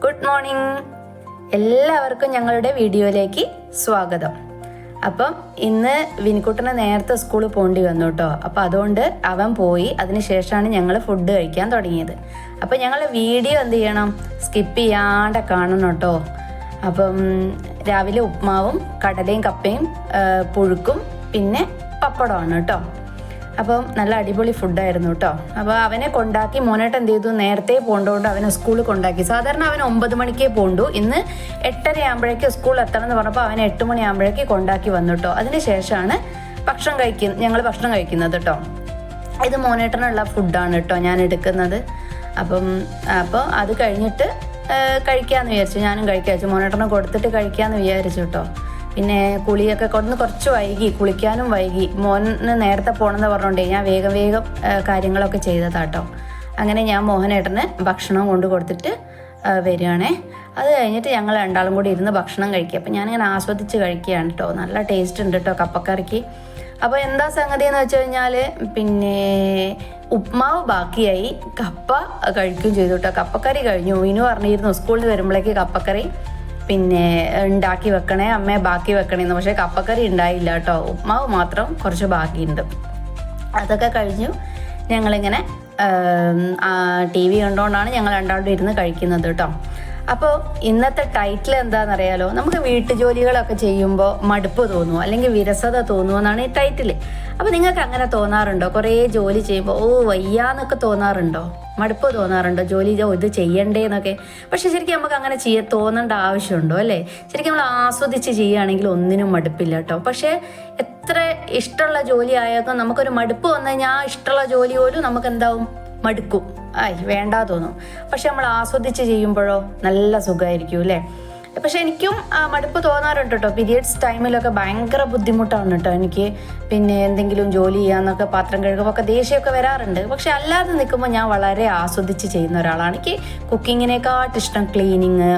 Good morning. എല്ലാവർക്കും ഞങ്ങളുടെ വീഡിയോയിലേക്ക് സ്വാഗതം. അപ്പം ഇന്ന് വിനിക്കുട്ടനെ നേരത്തെ സ്കൂളിൽ പോകേണ്ടി വന്നു കേട്ടോ. അപ്പോൾ അതുകൊണ്ട് അവൻ പോയി, അതിനുശേഷമാണ് ഞങ്ങൾ ഫുഡ് കഴിക്കാൻ തുടങ്ങിയത്. അപ്പം ഞങ്ങൾ വീഡിയോ എന്ത് ചെയ്യണം, സ്കിപ്പ് ചെയ്യാണ്ട് കാണണം കേട്ടോ. അപ്പം രാവിലെ ഉപ്മാവും കടലയും കപ്പയും പുഴുക്കും പിന്നെ പപ്പടമാണ് കേട്ടോ. അപ്പം നല്ല അടിപൊളി ഫുഡായിരുന്നു കേട്ടോ. അപ്പോൾ അവനെ കൊണ്ടാക്കി, മോനേട്ട് എന്ത് ചെയ്തു, നേരത്തെ പോകേണ്ടതുകൊണ്ട് അവനെ സ്കൂളിൽ കൊണ്ടാക്കി. സാധാരണ അവൻ 9 മണിക്കേ പോകണ്ടു. ഇന്ന് 8:30 ആകുമ്പോഴേക്ക് സ്കൂൾ എത്തണം എന്ന് പറഞ്ഞപ്പോൾ അവനെ 8 മണി ആകുമ്പോഴേക്ക് കൊണ്ടാക്കി വന്നു കേട്ടോ. അതിന് ശേഷമാണ് ഞങ്ങൾ ഭക്ഷണം കഴിക്കുന്നത് കേട്ടോ. ഇത് മോനേട്ടനുള്ള ഫുഡാണ് കേട്ടോ ഞാൻ എടുക്കുന്നത്. അപ്പോൾ അത് കഴിഞ്ഞിട്ട് കഴിക്കാമെന്ന് വിചാരിച്ചു, ഞാനും കഴിക്കാൻ വെച്ചു. മോനേട്ടനെ കൊടുത്തിട്ട് കഴിക്കാമെന്ന് വിചാരിച്ചു കേട്ടോ. പിന്നെ കുളിയൊക്കെ കുറച്ച് വൈകി, കുളിക്കാനും വൈകി. മോന് നേരത്തെ പോകണമെന്ന് പറഞ്ഞുകൊണ്ടേ ഞാൻ വേഗം കാര്യങ്ങളൊക്കെ ചെയ്തതാട്ടോ. അങ്ങനെ ഞാൻ മോഹനേട്ടന് ഭക്ഷണം കൊണ്ട് കൊടുത്തിട്ട് വരികയാണേ. അത് കഴിഞ്ഞിട്ട് ഞങ്ങൾ രണ്ടാളും കൂടി ഇരുന്ന് ഭക്ഷണം കഴിക്കുക. അപ്പം ഞാനിങ്ങനെ ആസ്വദിച്ച് കഴിക്കുകയാണ് കേട്ടോ. നല്ല ടേസ്റ്റ് ഉണ്ട് കേട്ടോ കപ്പക്കറിക്ക്. അപ്പോൾ എന്താ സംഗതി എന്ന് വെച്ച് കഴിഞ്ഞാൽ, പിന്നെ ഉപ്മാവ് ബാക്കിയായി, കപ്പ കഴിക്കുകയും ചെയ്തു കേട്ടോ. കപ്പക്കറി കഴിഞ്ഞു. ഇനു പറഞ്ഞിരുന്നു സ്കൂളിൽ വരുമ്പോഴേക്ക് കപ്പക്കറി പിന്നെ ഉണ്ടാക്കി വെക്കണേ അമ്മയെ, ബാക്കി വെക്കണേന്ന്. പക്ഷേ കപ്പക്കറി ഉണ്ടായില്ല കേട്ടോ. ഉപ്മാവ് മാത്രം കുറച്ച് ബാക്കിയുണ്ട്. അതൊക്കെ കഴിഞ്ഞു ഞങ്ങളിങ്ങനെ TV കണ്ടുകൊണ്ടാണ് ഞങ്ങൾ രണ്ടാളും ഇരുന്ന് കഴിക്കുന്നത് കേട്ടോ. അപ്പോൾ ഇന്നത്തെ ടൈറ്റിൽ എന്താണെന്നറിയാലോ, നമുക്ക് വീട്ടുജോലികളൊക്കെ ചെയ്യുമ്പോൾ മടുപ്പ് തോന്നുമോ അല്ലെങ്കിൽ വിരസത തോന്നുമോ എന്നാണ് ഈ ടൈറ്റിൽ. അപ്പോൾ നിങ്ങൾക്ക് അങ്ങനെ തോന്നാറുണ്ടോ? കുറേ ജോലി ചെയ്യുമ്പോൾ വയ്യാന്നൊക്കെ തോന്നാറുണ്ടോ? മടുപ്പ് തോന്നാറുണ്ടോ? ഇത് ചെയ്യണ്ടേന്നൊക്കെ. പക്ഷെ ശരിക്കും നമുക്ക് അങ്ങനെ തോന്നേണ്ട ആവശ്യമുണ്ടോ അല്ലേ? ശരിക്കും നമ്മൾ ആസ്വദിച്ച് ചെയ്യുകയാണെങ്കിൽ ഒന്നിനും മടുപ്പില്ല കേട്ടോ. പക്ഷേ എത്ര ഇഷ്ടമുള്ള ജോലി ആയാലും നമുക്കൊരു മടുപ്പ് വന്നു കഴിഞ്ഞാൽ ആ ഇഷ്ടമുള്ള ജോലി പോലും നമുക്ക് എന്താവും, മടുക്കും, വേണ്ടാ തോന്നും. പക്ഷെ നമ്മൾ ആസ്വദിച്ച് ചെയ്യുമ്പോഴോ നല്ല സുഖമായിരിക്കും അല്ലേ? പക്ഷെ എനിക്കും മടുപ്പ് തോന്നാറുണ്ട് കേട്ടോ. പീരിയഡ്സ് ടൈമിലൊക്കെ ഭയങ്കര ബുദ്ധിമുട്ടാണ് കേട്ടോ എനിക്ക്. പിന്നെ എന്തെങ്കിലും ജോലി ചെയ്യാന്നൊക്കെ, പാത്രം കഴുകുമ്പോൾ ഒക്കെ ദേഷ്യമൊക്കെ വരാറുണ്ട്. പക്ഷെ അല്ലാതെ നിൽക്കുമ്പോൾ ഞാൻ വളരെ ആസ്വദിച്ച് ചെയ്യുന്ന ഒരാളാണ്. എനിക്ക് കുക്കിങ്ങിനെക്കാട്ടിഷ്ടം ക്ലീനിങ്,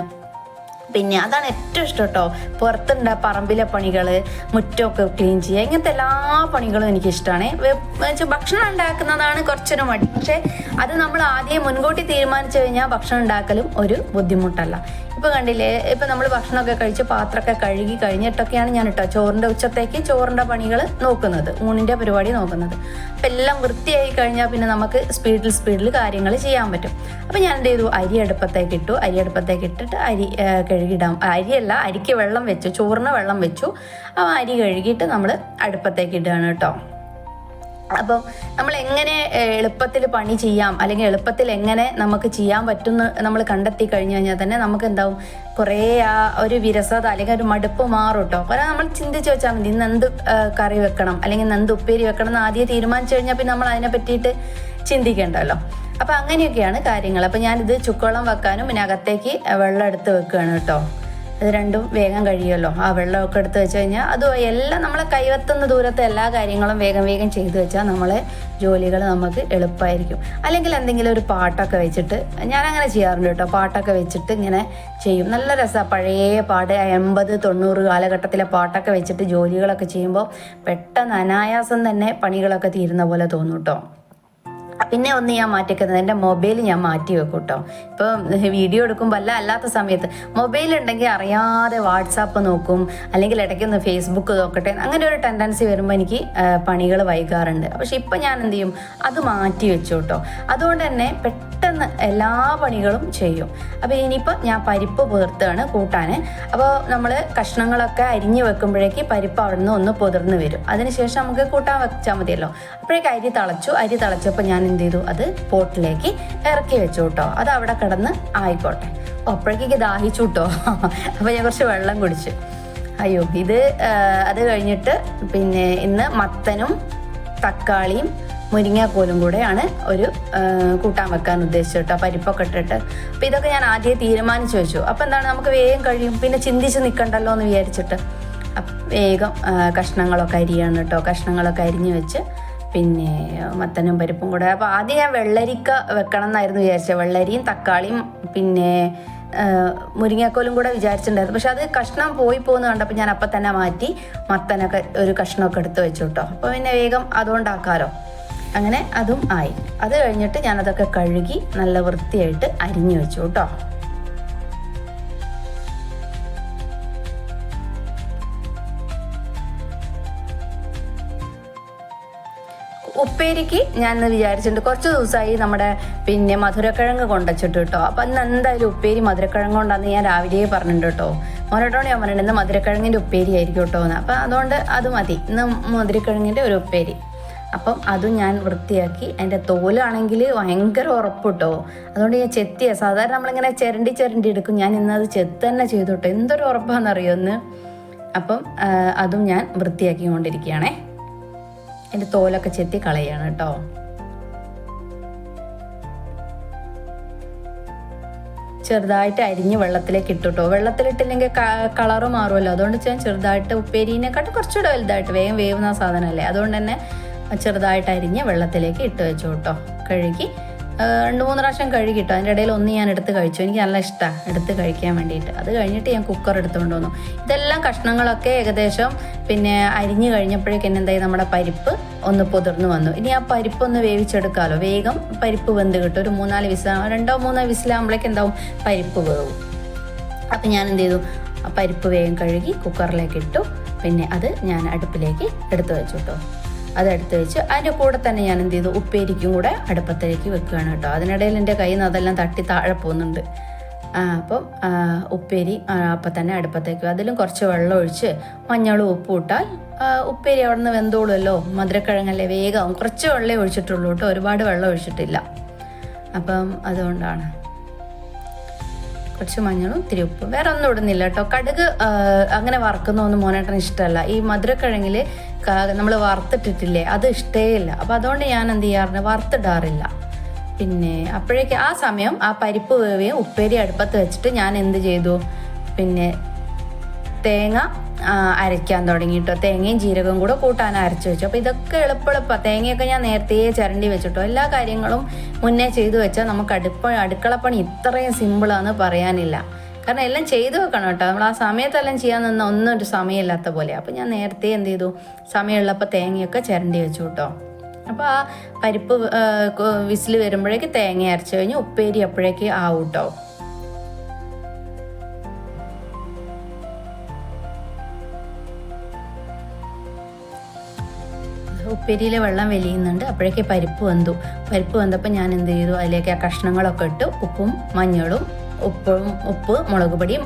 പിന്നെ അതാണ് ഏറ്റവും ഇഷ്ടം കേട്ടോ. പുറത്തുണ്ട് പറമ്പിലെ പണികൾ, മുറ്റമൊക്കെ ക്ലീൻ ചെയ്യുക, ഇങ്ങനത്തെ എല്ലാ പണികളും എനിക്കിഷ്ടമാണ്. ഭക്ഷണം ഉണ്ടാക്കുന്നതാണ് കുറച്ചൊരു മടി. പക്ഷേ അത് നമ്മൾ ആദ്യം മുൻകൂട്ടി തീരുമാനിച്ചു കഴിഞ്ഞാൽ ഭക്ഷണം ഉണ്ടാക്കലും ഒരു ബുദ്ധിമുട്ടല്ല. ഇപ്പോൾ കണ്ടില്ലേ, ഇപ്പം നമ്മൾ ഭക്ഷണമൊക്കെ കഴിച്ച് പാത്രമൊക്കെ കഴുകി കഴിഞ്ഞിട്ടൊക്കെയാണ് ഞാൻ കേട്ടോ ഉച്ചത്തേക്ക് ചോറിൻ്റെ പണികൾ നോക്കുന്നത്, ഊണിൻ്റെ പരിപാടി നോക്കുന്നത്. അപ്പം എല്ലാം വൃത്തിയായി കഴിഞ്ഞാൽ പിന്നെ നമുക്ക് സ്പീഡിൽ കാര്യങ്ങൾ ചെയ്യാൻ പറ്റും. അപ്പം ഞാൻ എന്ത് ചെയ്തു, അരി അടുപ്പത്തേക്ക് ഇട്ടിട്ട് അരി കഴുകിയിടാം. അരിക്ക് വെള്ളം വെച്ചു, ചോറിന് വെള്ളം വെച്ചു. ആ അരി കഴുകിയിട്ട് നമ്മൾ അടുപ്പത്തേക്ക് ഇടുകയാണ് കേട്ടോ. അപ്പം നമ്മൾ എങ്ങനെ എളുപ്പത്തിൽ പണി ചെയ്യാം, അല്ലെങ്കിൽ എളുപ്പത്തിൽ എങ്ങനെ നമുക്ക് ചെയ്യാൻ പറ്റുമെന്ന് നമ്മൾ കണ്ടെത്തി കഴിഞ്ഞു കഴിഞ്ഞാൽ തന്നെ നമുക്ക് എന്താവും, കുറേ ആ ഒരു വിരസത അല്ലെങ്കിൽ ഒരു മടുപ്പ് മാറും കേട്ടോ. കാരണം നമ്മൾ ചിന്തിച്ച് വെച്ചാൽ മതി, ഇന്ന് എന്ത് കറി വെക്കണം അല്ലെങ്കിൽ ഇന്ന് എന്ത് ഉപ്പേരി വെക്കണം എന്ന് ആദ്യം തീരുമാനിച്ചു കഴിഞ്ഞാൽ പിന്നെ നമ്മൾ അതിനെ പറ്റിയിട്ട് ചിന്തിക്കണ്ടല്ലോ. അപ്പം അങ്ങനെയൊക്കെയാണ് കാര്യങ്ങൾ. അപ്പം ഞാനിത് ചുക്കുവെള്ളം വെക്കാനും പിന്നെ അകത്തേക്ക് വെള്ളം എടുത്ത് വെക്കുകയാണ് കേട്ടോ. അത് രണ്ടും വേഗം കഴിയുമല്ലോ. ആ വെള്ളമൊക്കെ എടുത്ത് വെച്ച് കഴിഞ്ഞാൽ അതും എല്ലാം നമ്മളെ കൈവത്തുന്ന ദൂരത്തെ എല്ലാ കാര്യങ്ങളും വേഗം ചെയ്ത് വെച്ചാൽ നമ്മളെ ജോലികൾ നമുക്ക് എളുപ്പമായിരിക്കും. അല്ലെങ്കിൽ എന്തെങ്കിലും ഒരു പാട്ടൊക്കെ വെച്ചിട്ട്, ഞാനങ്ങനെ ചെയ്യാറുണ്ട് കേട്ടോ. പാട്ടൊക്കെ വെച്ചിട്ട് ഇങ്ങനെ ചെയ്യും. നല്ല രസമാണ്. പഴയ പാട്ട് 80-90 കാലഘട്ടത്തിലെ പാട്ടൊക്കെ വെച്ചിട്ട് ജോലികളൊക്കെ ചെയ്യുമ്പോൾ പെട്ടെന്ന് അനായാസം തന്നെ പണികളൊക്കെ തീരുന്ന പോലെ തോന്നും കേട്ടോ. പിന്നെ ഒന്ന് ഞാൻ മാറ്റിക്കുന്നത്, എൻ്റെ മൊബൈൽ ഞാൻ മാറ്റി വെക്കും കേട്ടോ. ഇപ്പം വീഡിയോ എടുക്കുമ്പോൾ അല്ലാത്ത സമയത്ത് മൊബൈൽ ഉണ്ടെങ്കിൽ അറിയാതെ വാട്സാപ്പ് നോക്കും, അല്ലെങ്കിൽ ഇടയ്ക്കൊന്ന് ഫേസ്ബുക്ക് നോക്കട്ടെ, അങ്ങനെ ഒരു ടെൻഡൻസി വരുമ്പോൾ എനിക്ക് പണികൾ വൈകാറുണ്ട്. പക്ഷെ ഇപ്പം ഞാൻ എന്ത് ചെയ്യും, അത് മാറ്റി വെച്ചു കേട്ടോ. അതുകൊണ്ട് തന്നെ പെട്ടെന്ന് എല്ലാ പണികളും ചെയ്യും. അപ്പോൾ ഇനിയിപ്പോൾ ഞാൻ പരിപ്പ് പുതിർത്താണ് കൂട്ടാൻ. അപ്പോൾ നമ്മൾ കഷ്ണങ്ങളൊക്കെ അരിഞ്ഞ് വെക്കുമ്പോഴേക്ക് പരിപ്പ് അവിടെ നിന്ന് ഒന്ന് പുതിർന്ന് വരും. അതിനുശേഷം നമുക്ക് കൂട്ടാൻ വെച്ചാൽ മതിയല്ലോ. അപ്പോഴേക്ക് അരി തിളച്ചപ്പോൾ ഞാൻ എന്ത് ചെയ്തു, അത് പോട്ടിലേക്ക് ഇറക്കി വെച്ചു കേട്ടോ. അത് അവിടെ കിടന്ന് ആയിക്കോട്ടെ. അപ്പോഴേക്ക് ദാഹിച്ചു കേട്ടോ. അപ്പോൾ ഞാൻ കുറച്ച് വെള്ളം കുടിച്ചു. അത് കഴിഞ്ഞിട്ട് പിന്നെ ഇന്ന് മത്തനും തക്കാളിയും മുരിങ്ങാക്കോലും കൂടെയാണ് ഒരു കൂട്ടാൻ വെക്കാൻ ഉദ്ദേശിച്ചു കേട്ടോ, പരിപ്പൊക്കെ ഇട്ടിട്ട്. അപ്പോൾ ഇതൊക്കെ ഞാൻ ആദ്യം തീരുമാനിച്ചു വെച്ചു. അപ്പോൾ എന്താണ്, നമുക്ക് വേഗം കഴിയും, പിന്നെ ചിന്തിച്ച് നിൽക്കണ്ടല്ലോ എന്ന് വിചാരിച്ചിട്ട് വേഗം കഷ്ണങ്ങളൊക്കെ അരിയാണ് കേട്ടോ. കഷ്ണങ്ങളൊക്കെ അരിഞ്ഞ് വെച്ച് പിന്നെ മത്തനും പരിപ്പും കൂടെ. അപ്പോൾ ആദ്യം ഞാൻ വെള്ളരിക്ക വെക്കണം എന്നായിരുന്നു വിചാരിച്ചത്. വെള്ളരിയും തക്കാളിയും പിന്നെ മുരിങ്ങാക്കോലും കൂടെ വിചാരിച്ചിട്ടുണ്ടായിരുന്നു. പക്ഷെ അത് കഷ്ണം പോകുന്ന കണ്ടപ്പോൾ ഞാൻ അപ്പം തന്നെ മാറ്റി മത്തനൊക്കെ ഒരു കഷ്ണമൊക്കെ എടുത്ത് വെച്ചു കേട്ടോ. അപ്പോൾ പിന്നെ വേഗം അതുകൊണ്ടാക്കാമല്ലോ. അങ്ങനെ അതും ആയി. അത് കഴിഞ്ഞിട്ട് ഞാനതൊക്കെ കഴുകി നല്ല വൃത്തിയായിട്ട് അരിഞ്ഞു വെച്ചു കേട്ടോ. ഉപ്പേരിക്ക് ഞാൻ വിചാരിച്ചിട്ടുണ്ട്, കുറച്ച് ദിവസമായി നമ്മുടെ പിന്നെ മധുരക്കിഴങ്ങ് കൊണ്ടുവച്ചിട്ട് കേട്ടോ. അപ്പം ഇന്ന് എന്തായാലും ഉപ്പേരി മധുരക്കിഴങ്ങ് കൊണ്ടാന്ന് ഞാൻ രാവിലെ പറഞ്ഞിട്ടുണ്ട് കേട്ടോ. മോനോട്ടോട് ഞാൻ പറഞ്ഞിട്ടുണ്ട് ഇന്ന് മധുരക്കിഴങ്ങിൻ്റെ ഉപ്പേരി ആയിരിക്കും കേട്ടോ എന്ന്. അപ്പം അതുകൊണ്ട് അത് മതി, ഇന്ന് മധുരക്കിഴങ്ങിൻ്റെ ഒരു ഉപ്പേരി. അപ്പം അതും ഞാൻ വൃത്തിയാക്കി. അതിൻ്റെ തോലാണെങ്കിൽ ഭയങ്കര ഉറപ്പ് കേട്ടോ. അതുകൊണ്ട് ഞാൻ ചെത്തിയ, സാധാരണ നമ്മളിങ്ങനെ ചിരണ്ടി എടുക്കും, ഞാൻ ഇന്നത് ചെത്ത് തന്നെ ചെയ്തു കേട്ടോ. എന്തൊരു ഉറപ്പാണെന്നറിയോ ഒന്ന്. അപ്പം അതും ഞാൻ വൃത്തിയാക്കി കൊണ്ടിരിക്കുകയാണേ. എൻ്റെ തോലൊക്കെ ചെത്തി കളയാണ് കേട്ടോ. ചെറുതായിട്ട് അരിഞ്ഞ് വെള്ളത്തിലേക്ക് ഇട്ടു കേട്ടോ. വെള്ളത്തിലിട്ടില്ലെങ്കിൽ കളറ് മാറുമല്ലോ. അതുകൊണ്ട് ഞാൻ ചെറുതായിട്ട് ഉപ്പേരീനെക്കാട്ടും കുറച്ചുകൂടെ വലുതായിട്ട് വേഗം വേവുന്ന സാധനമല്ലേ, അതുകൊണ്ട് തന്നെ ചെറുതായിട്ട് അരിഞ്ഞ് വെള്ളത്തിലേക്ക് ഇട്ട് വെച്ചു കേട്ടോ. കഴുകി 2-3 പ്രാവശ്യം കഴുകിട്ടോ. അതിൻ്റെ ഇടയിൽ ഒന്ന് ഞാൻ എടുത്ത് കഴിച്ചു, എനിക്ക് നല്ല ഇഷ്ടമാണ് എടുത്ത് കഴിക്കാൻ വേണ്ടിയിട്ട്. അത് കഴിഞ്ഞിട്ട് ഞാൻ കുക്കർ എടുത്തുകൊണ്ട് വന്നു. ഇതെല്ലാം കഷ്ണങ്ങളൊക്കെ ഏകദേശം പിന്നെ അരിഞ്ഞ് കഴിഞ്ഞപ്പോഴേക്കും എന്തായി, നമ്മുടെ പരിപ്പ് ഒന്ന് പൊതിർന്ന് വന്നു. ഇനി ആ പരിപ്പ് ഒന്ന് വേവിച്ചെടുക്കാമല്ലോ, വേഗം പരിപ്പ് വെന്ത് കിട്ടും. ഒരു 2-3 വിസിലാകുമ്പോഴേക്കും എന്താവും, പരിപ്പ് വേവും. അപ്പം ഞാൻ എന്ത് ചെയ്തു, ആ പരിപ്പ് വേഗം കഴുകി കുക്കറിലേക്ക് ഇട്ടു. പിന്നെ അത് ഞാൻ അടുപ്പിലേക്ക് എടുത്ത് വെച്ചു കേട്ടോ. അതെടുത്ത് വെച്ച് അതിൻ്റെ കൂടെ തന്നെ ഞാൻ എന്ത് ചെയ്തു, ഉപ്പേരിക്കും കൂടെ അടുപ്പത്തേക്ക് വെക്കുകയാണ് കേട്ടോ. അതിനിടയിൽ എൻ്റെ കയ്യിൽ നിന്ന് അതെല്ലാം തട്ടി താഴെ പോകുന്നുണ്ട്. അപ്പം ഉപ്പേരി അപ്പം തന്നെ അടുപ്പത്തേക്ക്, അതിലും കുറച്ച് വെള്ളം ഒഴിച്ച് മഞ്ഞളും ഉപ്പും ഇട്ടാൽ ഉപ്പേരി അവിടെ നിന്ന് വെന്തോളുമല്ലോ. മധുരക്കിഴങ്ങല്ലേ, വേഗം കുറച്ച് വെള്ളമേ ഒഴിച്ചിട്ടുള്ളൂ കേട്ടോ, ഒരുപാട് വെള്ളം ഒഴിച്ചിട്ടില്ല. അപ്പം അതുകൊണ്ടാണ് കുറച്ച് മഞ്ഞളും ഇത്തിരി ഉപ്പും, വേറെ ഒന്നും ഇടുന്നില്ല കേട്ടോ. കടുക് അങ്ങനെ വറുക്കുന്നതൊന്നും മോനേട്ടന് ഇഷ്ടമല്ല. ഈ മധുരക്കിഴങ്ങിൽ നമ്മൾ വറുത്തിട്ടിട്ടില്ലേ, അത് ഇഷ്ടേ ഇല്ല. അപ്പം അതുകൊണ്ട് ഞാൻ എന്ത് ചെയ്യാറുണ്ട്, വറുത്തിടാറില്ല. പിന്നെ അപ്പോഴേക്ക് ആ സമയം ആ പരിപ്പ് വേവുകയും ഉപ്പേരി അടുപ്പത്ത് വെച്ചിട്ട് ഞാൻ എന്ത് ചെയ്തു, പിന്നെ തേങ്ങ അരയ്ക്കാൻ തുടങ്ങി കേട്ടോ. തേങ്ങയും ജീരകവും കൂടെ കൂട്ടാൻ അരച്ച് വെച്ചു. അപ്പോൾ ഇതൊക്കെ എളുപ്പമാണ്. തേങ്ങയൊക്കെ ഞാൻ നേരത്തെ ചിരണ്ടി വെച്ചിട്ടോ. എല്ലാ കാര്യങ്ങളും മുന്നേ ചെയ്തു വെച്ചാൽ നമുക്ക് അടുക്കളപ്പണി ഇത്രയും സിമ്പിളാണെന്ന് പറയാനില്ല. കാരണം എല്ലാം ചെയ്തു വെക്കണം കേട്ടോ. നമ്മൾ ആ സമയത്തെല്ലാം ചെയ്യാൻ നിന്നാൽ ഒന്നും ഒരു സമയമില്ലാത്ത പോലെ. അപ്പോൾ ഞാൻ നേരത്തെ എന്ത് ചെയ്തു, സമയമുള്ളപ്പോൾ തേങ്ങയൊക്കെ ചിരണ്ടി വെച്ചു കേട്ടോ. അപ്പോൾ ആ പരിപ്പ് വിസിൽ വരുമ്പോഴേക്ക് തേങ്ങ അരച്ച് കഴിഞ്ഞ് ഉപ്പേരി അപ്പോഴേക്ക് ആവും കേട്ടോ. ഉപ്പേരിയിലെ വെള്ളം വെലിയുന്നുണ്ട്. അപ്പോഴേക്ക് പരിപ്പ് വെന്തപ്പോൾ ഞാൻ എന്ത് ചെയ്തു, അതിലേക്ക് ആ കഷ്ണങ്ങളൊക്കെ ഇട്ട് ഉപ്പും മഞ്ഞളും ഉപ്പ് മുളക് പൊടിയും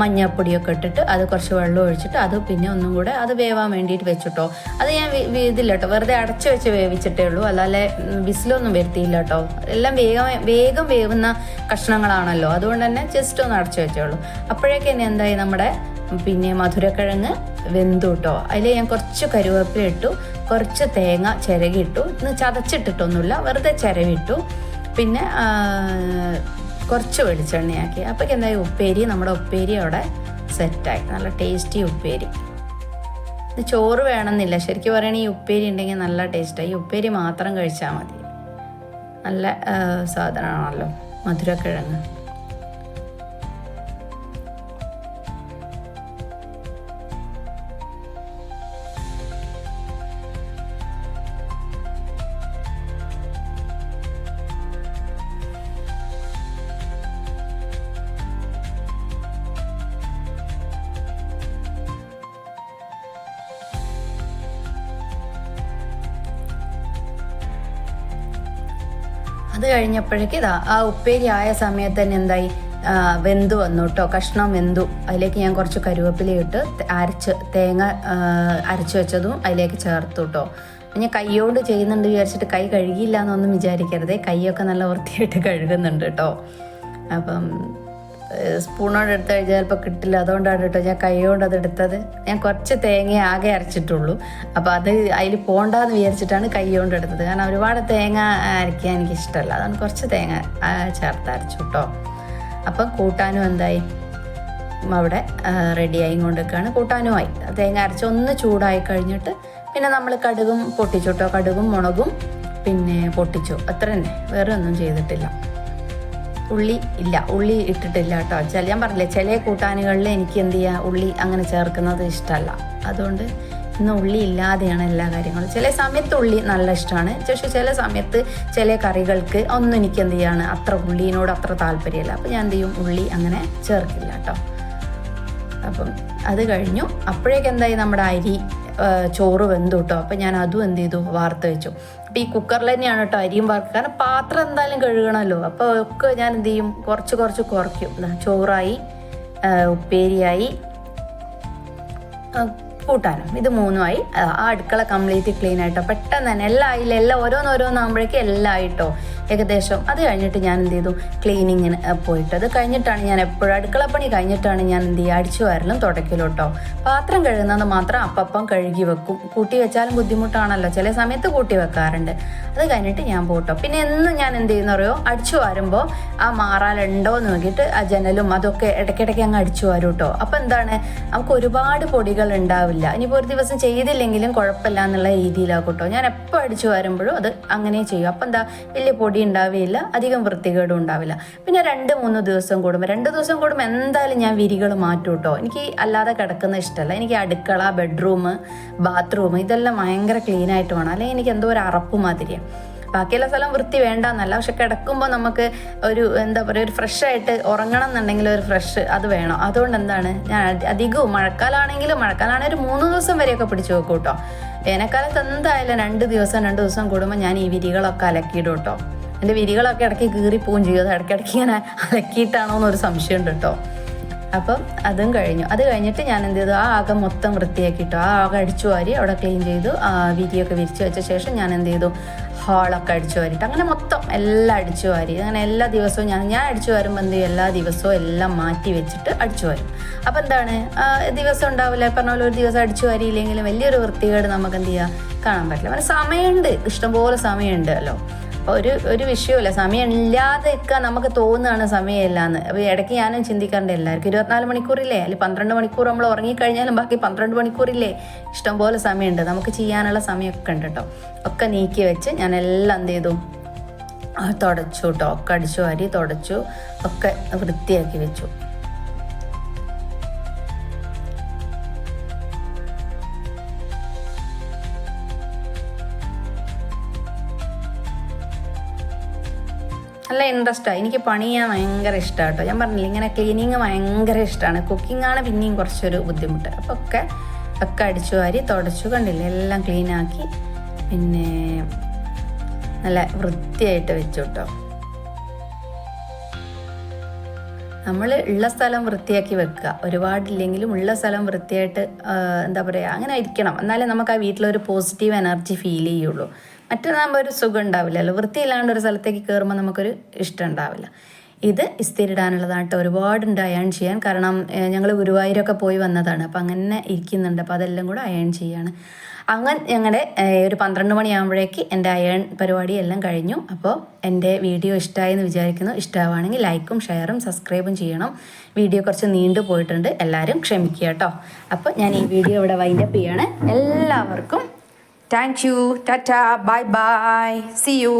മഞ്ഞൾപ്പൊടിയൊക്കെ ഇട്ടിട്ട് അത് കുറച്ച് വെള്ളം ഒഴിച്ചിട്ട് അത് പിന്നെ ഒന്നും കൂടെ അത് വേവാൻ വേണ്ടിയിട്ട് വെച്ചിട്ടോ. അത് ഞാൻ ഇതില്ല കേട്ടോ, വെറുതെ അടച്ചു വെച്ച് വേവിച്ചിട്ടേ ഉള്ളൂ, അല്ലാതെ വിസിലൊന്നും വരുത്തിയില്ല കേട്ടോ. എല്ലാം വേഗം വേവുന്ന കഷ്ണങ്ങളാണല്ലോ, അതുകൊണ്ട് തന്നെ ജസ്റ്റ് ഒന്ന് അടച്ചു വെച്ചേ ഉള്ളൂ. അപ്പോഴേക്ക് തന്നെ എന്തായി, നമ്മുടെ പിന്നെ മധുരക്കിഴങ്ങ് വെന്തു കേട്ടോ. അതിൽ ഞാൻ കുറച്ച് കരുവേപ്പില ഇട്ടു, കുറച്ച് തേങ്ങ ചിരകിയിട്ടു. ഇന്ന് ചതച്ചിട്ടിട്ടൊന്നുമില്ല, വെറുതെ ചിരവിട്ടു. പിന്നെ കുറച്ച് വെളിച്ചെണ്ണയാക്കി. അപ്പോഴേക്കും എന്തായി, നമ്മുടെ ഉപ്പേരി അവിടെ സെറ്റായി. നല്ല ടേസ്റ്റി ഉപ്പേരി. ഇത് ചോറ് വേണമെന്നില്ല, ശരിക്കും പറയുകയാണെങ്കിൽ ഈ ഉപ്പേരി ഉണ്ടെങ്കിൽ നല്ല ടേസ്റ്റായി. ഈ ഉപ്പേരി മാത്രം കഴിച്ചാൽ മതി. നല്ല സാധനമാണല്ലോ മധുരക്കിഴങ്ങ്. അത് കഴിഞ്ഞപ്പോഴേക്ക് ആ ഉപ്പേരി ആയ സമയത്ത് തന്നെ എന്തായി, വെന്തു വന്നു കേട്ടോ. കഷ്ണം വെന്തു. അതിലേക്ക് ഞാൻ കുറച്ച് കരുവേപ്പില ഇട്ട് തേങ്ങ അരച്ച് വെച്ചതും അതിലേക്ക് ചേർത്തു കേട്ടോ. ഞാൻ കൈയോണ്ട് ചെയ്യുന്നുണ്ട് വിചാരിച്ചിട്ട് കൈ കഴുകിയില്ല എന്നൊന്നും വിചാരിക്കരുതേ, കൈയൊക്കെ നല്ല വൃത്തിയായിട്ട് കഴുകുന്നുണ്ട് കേട്ടോ. അപ്പം സ്പൂണോട് എടുത്ത് കഴിഞ്ഞാൽ ചിലപ്പോൾ കിട്ടില്ല, അതുകൊണ്ടാണ് കേട്ടോ ഞാൻ കൈ കൊണ്ട് അത് എടുത്തത്. ഞാൻ കുറച്ച് തേങ്ങ ആകെ അരച്ചിട്ടുള്ളൂ, അപ്പോൾ അത് അതിൽ പോണ്ടെന്ന് വിചാരിച്ചിട്ടാണ് കൈ കൊണ്ട് എടുത്തത്. കാരണം ഒരുപാട് തേങ്ങ അരയ്ക്കാൻ എനിക്ക് ഇഷ്ടമല്ല, അതാണ് കുറച്ച് തേങ്ങ ചേർത്ത് അരച്ചു കേട്ടോ. അപ്പം കൂട്ടാനും എന്തായി, അവിടെ റെഡിയായി കൊണ്ടിരിക്കുകയാണ്. കൂട്ടാനുമായി തേങ്ങ അരച്ച് ഒന്ന് ചൂടായി കഴിഞ്ഞിട്ട് പിന്നെ നമ്മൾ കടുകും പൊട്ടിച്ചു കേട്ടോ. കടുകും മുളകും പിന്നെ പൊട്ടിച്ചു, അത്ര തന്നെ, വേറെ ഒന്നും ചെയ്തിട്ടില്ല. ഉള്ളി ഇട്ടിട്ടില്ല കേട്ടോ. ഞാൻ പറഞ്ഞില്ലേ, ചില കൂട്ടാനുകളിൽ എനിക്ക് എന്ത് ചെയ്യുക, ഉള്ളി അങ്ങനെ ചേർക്കുന്നത് ഇഷ്ടമല്ല. അതുകൊണ്ട് ഇന്ന് ഉള്ളി ഇല്ലാതെയാണ് എല്ലാ കാര്യങ്ങളും. ചില സമയത്ത് ഉള്ളി നല്ല ഇഷ്ടമാണ്, പക്ഷേ ചില സമയത്ത് ചില കറികൾക്ക് ഒന്നും എനിക്ക് എന്ത് ചെയ്യാണ്, അത്ര ഉള്ളിനോട് അത്ര താല്പര്യമില്ല. അപ്പോൾ ഞാൻ എന്ത് ചെയ്യും, ഉള്ളി അങ്ങനെ ചേർക്കില്ല കേട്ടോ. അപ്പം അത് കഴിഞ്ഞു. അപ്പോഴേക്ക് എന്തായി, നമ്മുടെ ചോറ് വെന്തു കേട്ടോ. അപ്പം ഞാൻ അതും എന്ത് ചെയ്തു, വാർത്ത് വെച്ചു. അപ്പോൾ ഈ കുക്കറിൽ തന്നെയാണ് കേട്ടോ അരിയും വറുക്കുക. കാരണം പാത്രം എന്തായാലും കഴുകണമല്ലോ. അപ്പോൾ ഒക്കെ ഞാൻ എന്ത് ചെയ്യും, കുറച്ച് കുറയ്ക്കും. ചോറായി, ഉപ്പേരിയായി, കൂട്ടാനും, ഇത് മൂന്നുമായി. ആ അടുക്കള കംപ്ലീറ്റ് ക്ലീൻ ആയിട്ടോ. പെട്ടെന്ന് തന്നെ എല്ലാം ആയില്ല, എല്ലാം ഓരോന്നോരോന്നാകുമ്പോഴേക്കും എല്ലാം ആയിട്ടോ ഏകദേശം. അത് കഴിഞ്ഞിട്ട് ഞാൻ എന്ത് ചെയ്തു, ക്ലീനിങ്ങിന് പോയിട്ട് അത് കഴിഞ്ഞിട്ടാണ് ഞാൻ എപ്പോഴും അടുക്കളപ്പണി കഴിഞ്ഞിട്ടാണ് ഞാൻ എന്ത് ചെയ്യുക, അടിച്ചു വാരലും തുടക്കലും കേട്ടോ. പാത്രം കഴുകുന്നത് മാത്രം അപ്പം കഴുകി വെക്കും. കൂട്ടി വെച്ചാലും ബുദ്ധിമുട്ടാണല്ലോ, ചില സമയത്ത് കൂട്ടി വെക്കാറുണ്ട്. അത് കഴിഞ്ഞിട്ട് ഞാൻ പോട്ടോ. പിന്നെ എന്നും ഞാൻ എന്ത് ചെയ്യുന്ന അറിയോ, അടിച്ചു വാരുമ്പോൾ ആ മാറാലുണ്ടോ എന്ന് നോക്കിയിട്ട് ആ ജനലും അതൊക്കെ ഇടയ്ക്കിടയ്ക്ക് അങ്ങ് അടിച്ചു വാരും കേട്ടോ. അപ്പം എന്താണ്, നമുക്ക് ഒരുപാട് പൊടികൾ ഉണ്ടാവില്ല. ഇനിയിപ്പോൾ ഒരു ദിവസം ചെയ്തില്ലെങ്കിലും കുഴപ്പമില്ല എന്നുള്ള രീതിയിലാക്കും കേട്ടോ. ഞാൻ എപ്പോൾ അടിച്ചു വരുമ്പോഴും അത് അങ്ങനെ ചെയ്യും. അപ്പം എന്താ, വലിയ പൊടി ഉണ്ടാവുകയില്ല, അധികം വൃത്തികേടും ഉണ്ടാവില്ല. പിന്നെ 2-3 ദിവസം കൂടുമ്പോൾ എന്തായാലും ഞാൻ വിരികൾ മാറ്റും കേട്ടോ. എനിക്ക് അല്ലാതെ കിടക്കുന്ന ഇഷ്ടമല്ല. എനിക്ക് അടുക്കള, ബെഡ്റൂം, ബാത്റൂം ഇതെല്ലാം ഭയങ്കര ക്ലീൻ ആയിട്ട് വേണം, അല്ലെങ്കിൽ എനിക്ക് എന്തോ ഒരു അറപ്പ് മാതിരിയാണ്. ബാക്കിയുള്ള സ്ഥലം വൃത്തി വേണ്ടെന്നല്ല, പക്ഷെ കിടക്കുമ്പോൾ നമുക്ക് ഒരു എന്താ പറയുക, ഒരു ഫ്രഷ് ആയിട്ട് ഉറങ്ങണം എന്നുണ്ടെങ്കിൽ ഒരു ഫ്രഷ് അത് വേണം. അതുകൊണ്ട് എന്താണ്, ഞാൻ അധികവും മഴക്കാലമാണെങ്കിൽ ഒരു 3 ദിവസം വരെയൊക്കെ പിടിച്ചു വെക്കും കേട്ടോ. വേനൽക്കാലത്ത് എന്തായാലും 2 ദിവസം കൂടുമ്പോൾ ഞാൻ ഈ വിരികളൊക്കെ അലക്കിയിടും കേട്ടോ. എൻ്റെ വിരികളൊക്കെ ഇടയ്ക്ക് കീറിപ്പോവും ചെയ്യും. അത് ഇടയ്ക്കിടയ്ക്ക് ഇങ്ങനെ അലക്കിയിട്ടാണോ എന്നൊരു സംശയമുണ്ട് കേട്ടോ. അപ്പം അതും കഴിഞ്ഞു. അത് കഴിഞ്ഞിട്ട് ഞാൻ എന്ത് ചെയ്തു, ആ ആകെ മൊത്തം വൃത്തിയാക്കിയിട്ടു. ആ ആകെ അടിച്ചു വാരി അവിടെ ക്ലീൻ ചെയ്തു. വിരിയൊക്കെ വിരിച്ച് വെച്ച ശേഷം ഞാൻ എന്ത് ചെയ്തു, ഹാളൊക്കെ അടിച്ചു വാരിയിട്ട് അങ്ങനെ മൊത്തം എല്ലാം അടിച്ചു വാരി. അങ്ങനെ എല്ലാ ദിവസവും ഞാൻ അടിച്ചു വരുമ്പോൾ എന്ത് ചെയ്യും, എല്ലാ ദിവസവും എല്ലാം മാറ്റി വെച്ചിട്ട് അടിച്ചു വരും. അപ്പം എന്താണ്, ദിവസം ഉണ്ടാവില്ല, പറഞ്ഞ പോലെ ഒരു ദിവസം അടിച്ചു വാരിയില്ലെങ്കിലും വലിയൊരു വൃത്തികേട് നമുക്ക് എന്ത് ചെയ്യാം, കാണാൻ പറ്റില്ല. അങ്ങനെ സമയമുണ്ട്, ഇഷ്ടംപോലെ സമയമുണ്ടല്ലോ. ഒരു വിഷയമില്ല, സമയം ഇല്ലാതെ ഒക്കെ നമുക്ക് തോന്നുകയാണ് സമയമില്ലാന്ന്. അപ്പോൾ ഇടയ്ക്ക് ഞാനും ചിന്തിക്കാറുണ്ട്, എല്ലാവർക്കും 24 മണിക്കൂറില്ലേ, അല്ലെങ്കിൽ 12 മണിക്കൂർ നമ്മൾ ഉറങ്ങിക്കഴിഞ്ഞാലും ബാക്കി 12 മണിക്കൂറില്ലേ, ഇഷ്ടംപോലെ സമയമുണ്ട്, നമുക്ക് ചെയ്യാനുള്ള സമയമൊക്കെ ഉണ്ട് കേട്ടോ. ഒക്കെ നീക്കി വെച്ച് ഞാൻ എല്ലാം എന്ത് ചെയ്തു, തുടച്ചു കേട്ടോ. ഒക്കെ അടിച്ചു വാരി തുടച്ചു, ഒക്കെ വൃത്തിയാക്കി വെച്ചു. നല്ല ഇൻട്രസ്റ്റാണ്, എനിക്ക് പണി ചെയ്യാൻ ഭയങ്കര ഇഷ്ടമാണ് കേട്ടോ. ഞാൻ പറഞ്ഞില്ല, ഇങ്ങനെ ക്ലീനിങ് ഭയങ്കര ഇഷ്ടമാണ്. കുക്കിങ്ങാണ് പിന്നെയും കുറച്ചൊരു ബുദ്ധിമുട്ട്. അപ്പോൾ ഒക്കെ അടിച്ചു വാരി തുടച്ചു, കണ്ടില്ലേ, എല്ലാം ക്ലീനാക്കി പിന്നെ നല്ല വൃത്തിയായിട്ട് വെച്ചു കേട്ടോ. നമ്മൾ ഉള്ള സ്ഥലം വൃത്തിയാക്കി വെക്കുക, ഒരുപാടില്ലെങ്കിലും ഉള്ള സ്ഥലം വൃത്തിയായിട്ട് എന്താ പറയുക, അങ്ങനെ ഇരിക്കണം. എന്നാലേ നമുക്ക് ആ വീട്ടിലൊരു പോസിറ്റീവ് എനർജി ഫീൽ ചെയ്യുള്ളൂ. മറ്റൊന്നാകുമ്പോൾ ഒരു സുഖം ഉണ്ടാവില്ലല്ലോ. വൃത്തിയില്ലാണ്ട് ഒരു സ്ഥലത്തേക്ക് കയറുമ്പോൾ നമുക്കൊരു ഇഷ്ടം ഉണ്ടാവില്ല. ഇത് ഇസ്തിരിടാനുള്ളതാണ് കേട്ടോ. ഒരുപാടുണ്ട് അയൺ ചെയ്യാൻ. കാരണം ഞങ്ങൾ ഗുരുവായൂരൊക്കെ പോയി വന്നതാണ്. അപ്പോൾ അങ്ങനെ ഇരിക്കുന്നുണ്ട്. അപ്പോൾ അതെല്ലാം കൂടെ അയൺ ചെയ്യാണ്. അങ്ങനെ ഞങ്ങളുടെ ഒരു 12 മണിയാകുമ്പോഴേക്ക് എൻ്റെ അയൺ പരിപാടി എല്ലാം കഴിഞ്ഞു. അപ്പോൾ എൻ്റെ വീഡിയോ ഇഷ്ടമായെന്ന് വിചാരിക്കുന്നു. ഇഷ്ടമാണെങ്കിൽ ലൈക്കും ഷെയറും സബ്സ്ക്രൈബും ചെയ്യണം. വീഡിയോ കുറച്ച് നീണ്ടു പോയിട്ടുണ്ട്, എല്ലാവരും ക്ഷമിക്കുക കേട്ടോ. അപ്പോൾ ഞാൻ ഈ വീഡിയോ ഇവിടെ വൈൻഡപ്പ് ചെയ്യാണ്. എല്ലാവർക്കും thank you, tata, bye bye, see U.